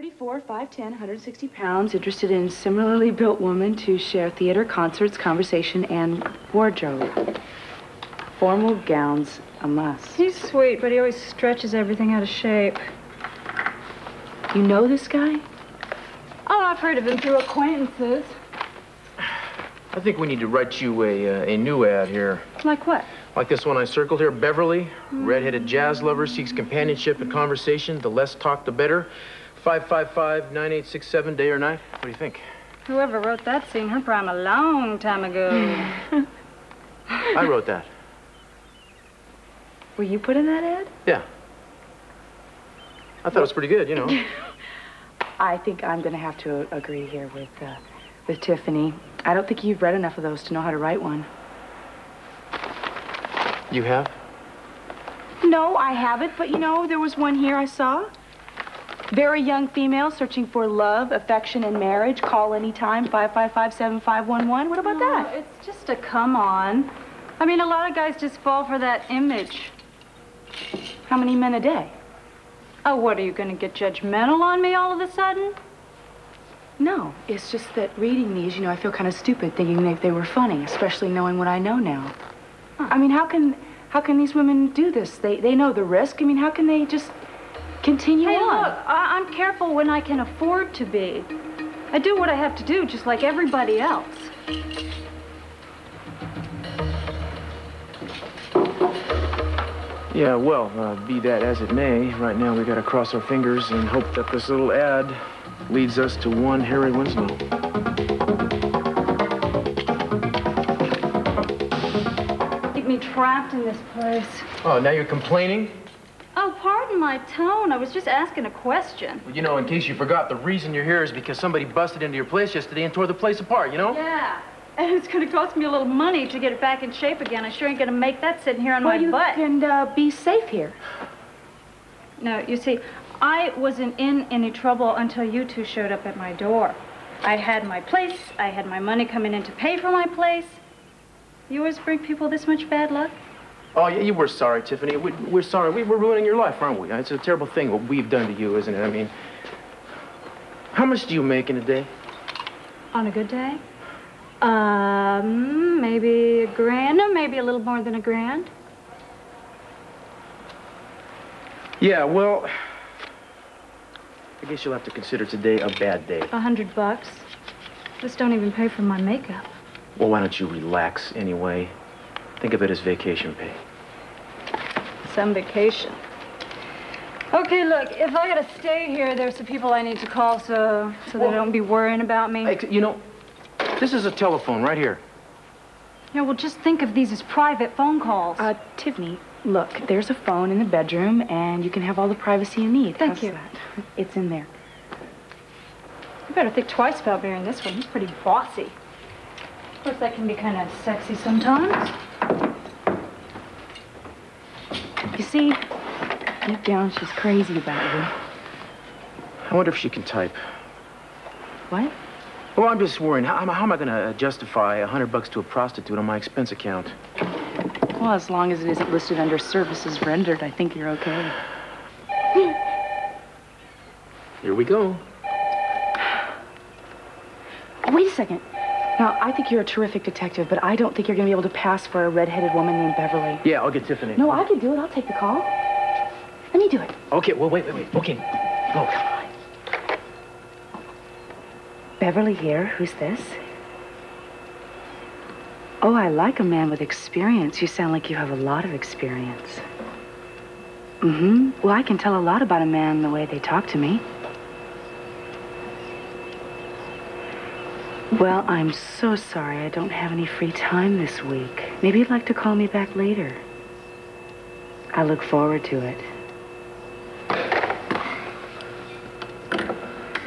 34, 5'10", 160 pounds, interested in similarly built woman to share theater, concerts, conversation, and wardrobe. Formal gowns, a must. He's sweet, but he always stretches everything out of shape. You know this guy? Oh, I've heard of him through acquaintances. I think we need to write you a new ad here. Like what? Like this one I circled here, Beverly, redheaded jazz lover, seeks companionship and conversation. The less talk, the better. 555-9867, day or night. What do you think? Whoever wrote that seen her prime a long time ago. I wrote that. Were you put in that ad? Yeah. I thought it was pretty good, you know. I think I'm going to have to agree here with Tiffany. I don't think you've read enough of those to know how to write one. You have? No, I haven't, but you know, there was one here I saw. Very young female searching for love, affection, and marriage. Call anytime, 555-7511. What about that? It's just a come on. I mean, a lot of guys just fall for that image. How many men a day? Oh, what, are you going to get judgmental on me all of a sudden? No, it's just that reading these, you know, I feel kind of stupid thinking they were funny, especially knowing what I know now. Huh. I mean, how can these women do this? They know the risk. I mean, how can they just continue on? Hey, look, I'm careful when I can afford to be. I do what I have to do, just like everybody else. Yeah, well, be that as it may, right now we gotta cross our fingers and hope that this little ad leads us to one Harry Winslow. Keep me trapped in this place. Oh, now you're complaining? Oh, pardon my tone. I was just asking a question. Well, you know, in case you forgot, the reason you're here is because somebody busted into your place yesterday and tore the place apart, you know? Yeah. And it's going to cost me a little money to get it back in shape again. I sure ain't going to make that sitting here on my butt. Well, you can be safe here. No, you see, I wasn't in any trouble until you two showed up at my door. I had my place. I had my money coming in to pay for my place. You always bring people this much bad luck? Oh, yeah, we're sorry, Tiffany. We're sorry. We're ruining your life, aren't we? It's a terrible thing what we've done to you, isn't it? I mean, how much do you make in a day? On a good day? Maybe $1,000, or maybe a little more than $1,000. Yeah, well, I guess you'll have to consider today a bad day. $100. This don't even pay for my makeup. Well, why don't you relax anyway? Think of it as vacation pay. Some vacation. Okay, look, if I gotta stay here, there's some people I need to call so they don't be worrying about me. Hey, you know, this is a telephone right here. Yeah, well, just think of these as private phone calls. Tiffany, look, there's a phone in the bedroom, and you can have all the privacy you need. Thank you. That? It's in there. You better think twice about marrying this one. He's pretty bossy. Of course, that can be kind of sexy sometimes. You see, deep down, she's crazy about you. I wonder if she can type. What? Well, I'm just worrying. How am I going to justify $100 to a prostitute on my expense account? Well, as long as it isn't listed under services rendered, I think you're okay. Here we go. Wait a second. Now, I think you're a terrific detective, but I don't think you're going to be able to pass for a redheaded woman named Beverly. Yeah, I'll get Tiffany. No, I can do it. I'll take the call. Let me do it. Okay, well, wait. Okay, go. Come on. Beverly here. Who's this? Oh, I like a man with experience. You sound like you have a lot of experience. Mm-hmm. Well, I can tell a lot about a man the way they talk to me. Well, I'm so sorry I don't have any free time this week. Maybe you'd like to call me back later. I look forward to it.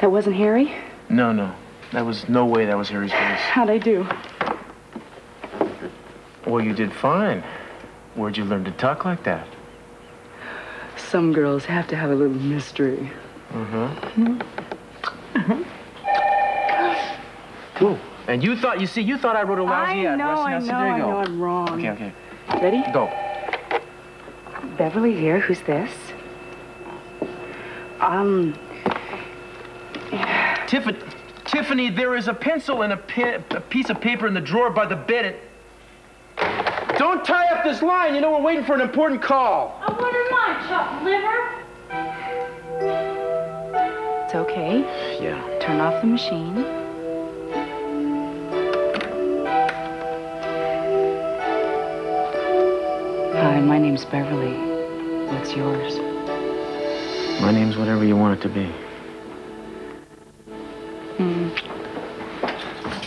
That wasn't Harry? No. That was no way that was Harry's voice. How'd I do? Well, you did fine. Where'd you learn to talk like that? Some girls have to have a little mystery. Cool. And you thought I wrote a lousy ad. I know I'm wrong. Okay. Ready? Go. Beverly here. Who's this? Tiffany, there is a pencil and a piece of paper in the drawer by the bed. Don't tie up this line. You know we're waiting for an important call. I wouldn't mind chopped liver. It's okay. Yeah. Turn off the machine. Hi, my name's Beverly. What's yours? My name's whatever you want it to be.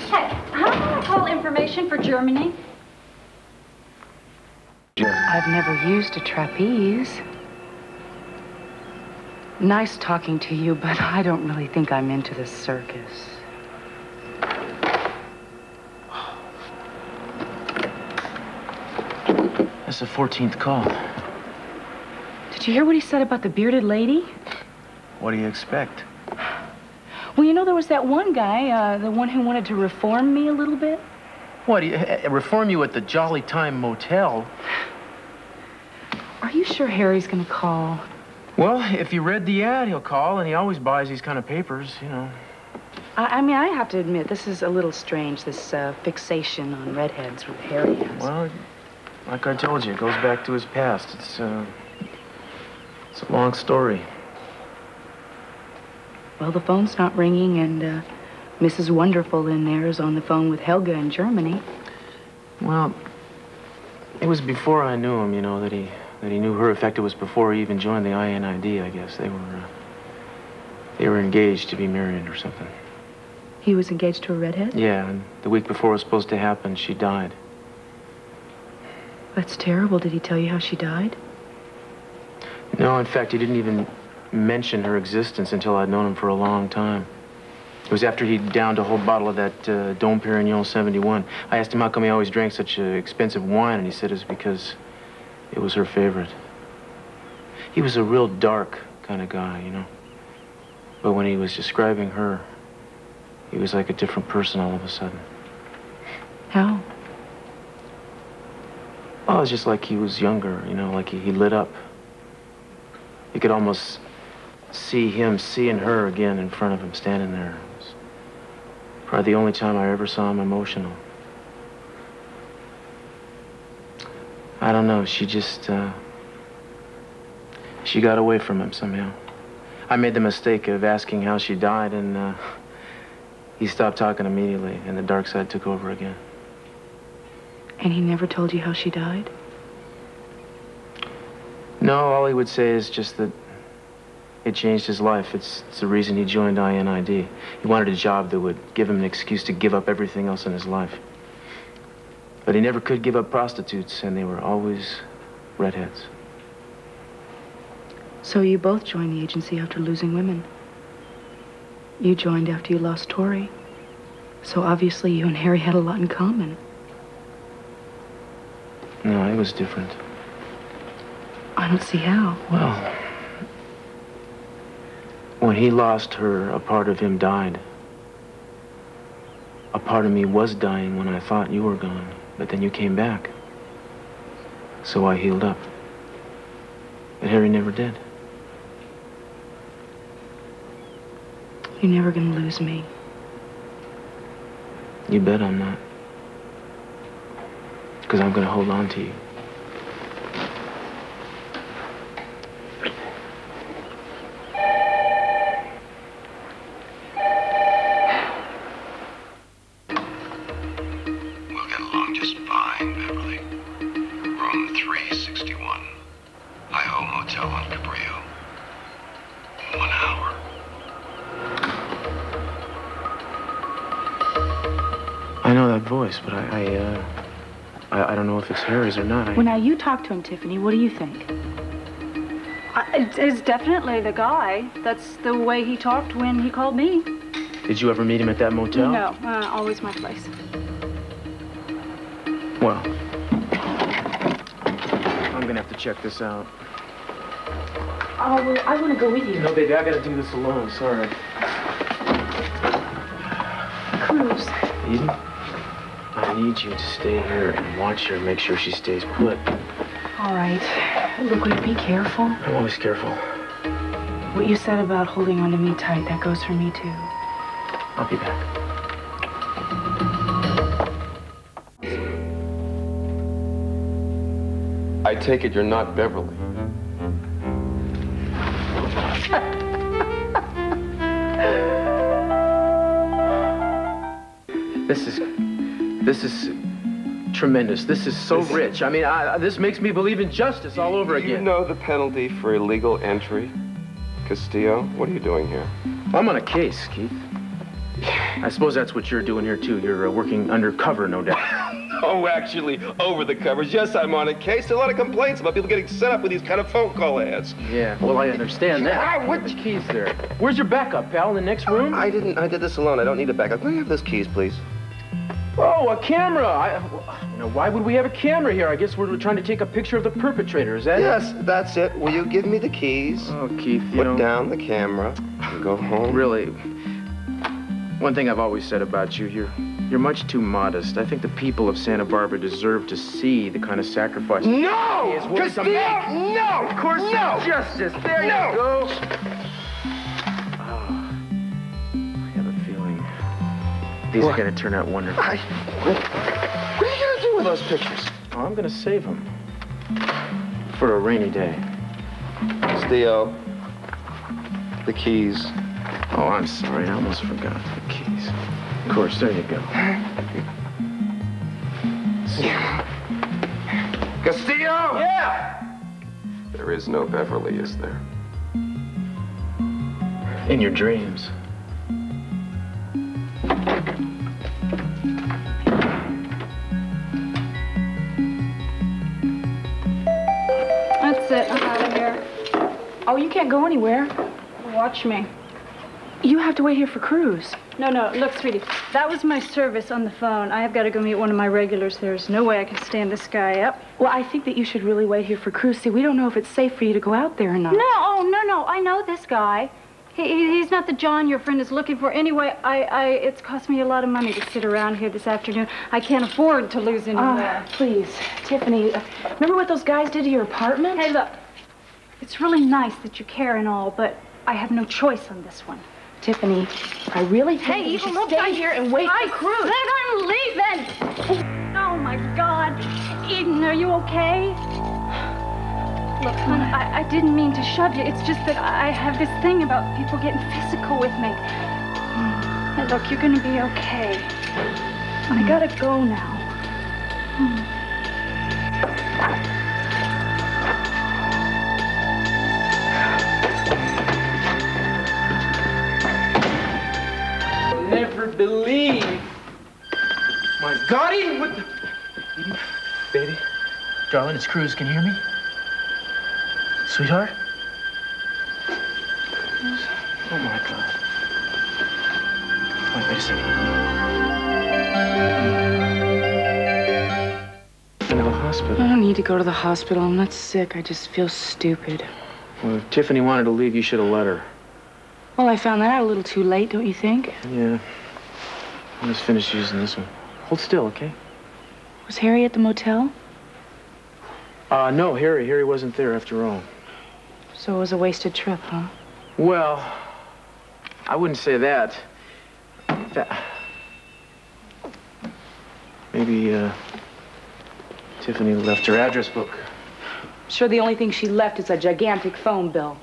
Hey, how do I call information for Germany? I've never used a trapeze. Nice talking to you, but I don't really think I'm into the circus. That's the 14th call. Did you hear what he said about the bearded lady? What do you expect? Well, you know, there was that one guy, the one who wanted to reform me a little bit. What, reform you at the Jolly Time Motel? Are you sure Harry's gonna call? Well, if you read the ad, he'll call, and he always buys these kind of papers, you know. I mean, I have to admit, this is a little strange, this fixation on redheads with Harry has. Well, like I told you, it goes back to his past. It's a long story. Well, the phone's not ringing, and Mrs. Wonderful in there is on the phone with Helga in Germany. Well, it was before I knew him, you know, that he knew her. In fact, it was before he even joined the INID, I guess. They were engaged to be married or something. He was engaged to a redhead? Yeah, and the week before it was supposed to happen, she died. That's terrible. Did he tell you how she died? No, in fact, he didn't even mention her existence until I'd known him for a long time. It was after he'd downed a whole bottle of that Dom Perignon 71. I asked him how come he always drank such expensive wine, and he said it's because it was her favorite. He was a real dark kind of guy, you know. But when he was describing her, he was like a different person all of a sudden. How? Oh, it was just like he was younger, you know, like he lit up. You could almost see him seeing her again in front of him, standing there. It was probably the only time I ever saw him emotional. I don't know, she just, she got away from him somehow. I made the mistake of asking how she died, and he stopped talking immediately, and the dark side took over again. And he never told you how she died? No, all he would say is just that it changed his life. It's the reason he joined INID. He wanted a job that would give him an excuse to give up everything else in his life. But he never could give up prostitutes, and they were always redheads. So you both joined the agency after losing women. You joined after you lost Tori. So obviously you and Harry had a lot in common. No, it was different. I don't see how. Well, when he lost her, a part of him died. A part of me was dying when I thought you were gone, but then you came back. So I healed up. But Harry never did. You're never gonna lose me. You bet I'm not. Because I'm gonna hold on to you. We'll get along just fine, Beverly. Room 361. I-O Motel on Cabrillo. 1 hour. I know that voice, but I don't know if it's Harry's or not. Well, now you talk to him, Tiffany. What do you think? It's definitely the guy. That's the way he talked when he called me. Did you ever meet him at that motel? No, always my place. Well, I'm gonna have to check this out. Oh, well, I want to go with you. No, baby, I gotta do this alone. Sorry. Cruz. Eden, I need you to stay here and watch her, make sure she stays put. All right. Look, will you be careful? I'm always careful. What you said about holding on to me tight, that goes for me, too. I'll be back. I take it you're not Beverly. This is tremendous. This is so rich. I mean, this makes me believe in justice all over again. You know the penalty for illegal entry? Castillo, what are you doing here? I'm on a case, Keith. I suppose that's what you're doing here, too. You're working undercover, no doubt. Oh, actually, over the covers. Yes, I'm on a case. There are a lot of complaints about people getting set up with these kind of phone call ads. Yeah, well, I understand that. What the keys there? Where's your backup, pal? In the next room? I did this alone. I don't need a backup. Can I have those keys, please? Oh, a camera. Why would we have a camera here? I guess we're trying to take a picture of the perpetrator. Is that it? Yes, that's it. Will you give me the keys? Oh, Keith, Put down the camera and go home. Really, one thing I've always said about you, you're much too modest. I think the people of Santa Barbara deserve to see the kind of sacrifice. No! Castillo, no! Of course, no! Justice. There you go. These are going to turn out wonderful. What are you going to do with those pictures? Oh, I'm going to save them for a rainy day. Castillo, the keys. Oh, I'm sorry. I almost forgot the keys. Of course, there you go. Castillo! Yeah! There is no Beverly, is there? In your dreams. That's it. I'm out of here. Oh, you can't go anywhere. Watch me. You have to wait here for Cruz. No, look, sweetie. That was my service on the phone. I have got to go meet one of my regulars. There's no way I can stand this guy up. Well, I think that you should really wait here for Cruz. See, we don't know if it's safe for you to go out there or not. No. I know this guy. He's not the John your friend is looking for. Anyway, it's cost me a lot of money to sit around here this afternoon. I can't afford to lose any more. Please, Tiffany, remember what those guys did to your apartment? Hey, look. It's really nice that you care and all, but I have no choice on this one. Tiffany, I really think you should stay here and wait for Cruz. I'm leaving. Oh, my God. Eden, are you okay? Look, hon, I didn't mean to shove you. It's just that I have this thing about people getting physical with me. Hey, look, you're going to be okay. I got to go now. Never believe. My God, Eden, what the... Eden, baby, darling, it's Cruz. Can you hear me? Sweetheart? Oh, my God. Wait a second. To the hospital. I don't need to go to the hospital. I'm not sick. I just feel stupid. Well, if Tiffany wanted to leave, you should have let her. Well, I found that out a little too late, don't you think? Yeah. I'll just finish using this one. Hold still, okay? Was Harry at the motel? No, Harry wasn't there after all. So it was a wasted trip, huh? Well, I wouldn't say that. Maybe, Tiffany left her address book. I'm sure the only thing she left is a gigantic phone bill.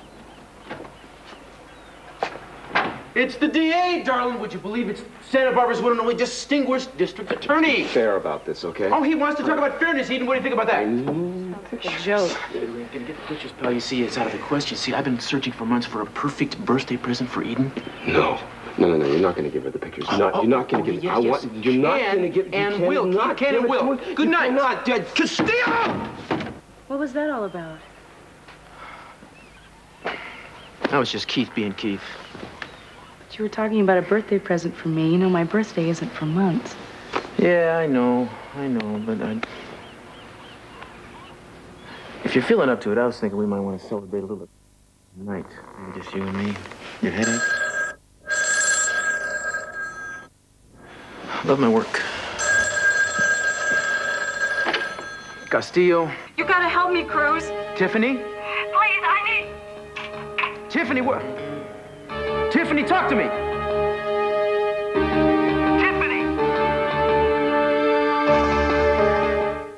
It's the DA, darling. Would you believe it's Santa Barbara's one and only distinguished district attorney? Fair about this, okay? Oh, he wants to talk about fairness, Eden. What do you think about that? A joke. Gonna get the pictures, pal. You see, it's out of the question. See, I've been searching for months for a perfect birthday present for Eden. No. You're not going to give her the pictures. You're not going to give her. You're not going to give. And will. You can and will. Good night. Not dead. Castillo! What was that all about? That was just Keith being Keith. But you were talking about a birthday present for me. You know, my birthday isn't for months. Yeah, I know, but if you're feeling up to it, I was thinking we might want to celebrate a little bit tonight. Maybe just you and me. Your headache? Love my work. Castillo. You gotta help me, Cruz. Tiffany? Please, I need... Tiffany, what? Tiffany, talk to me.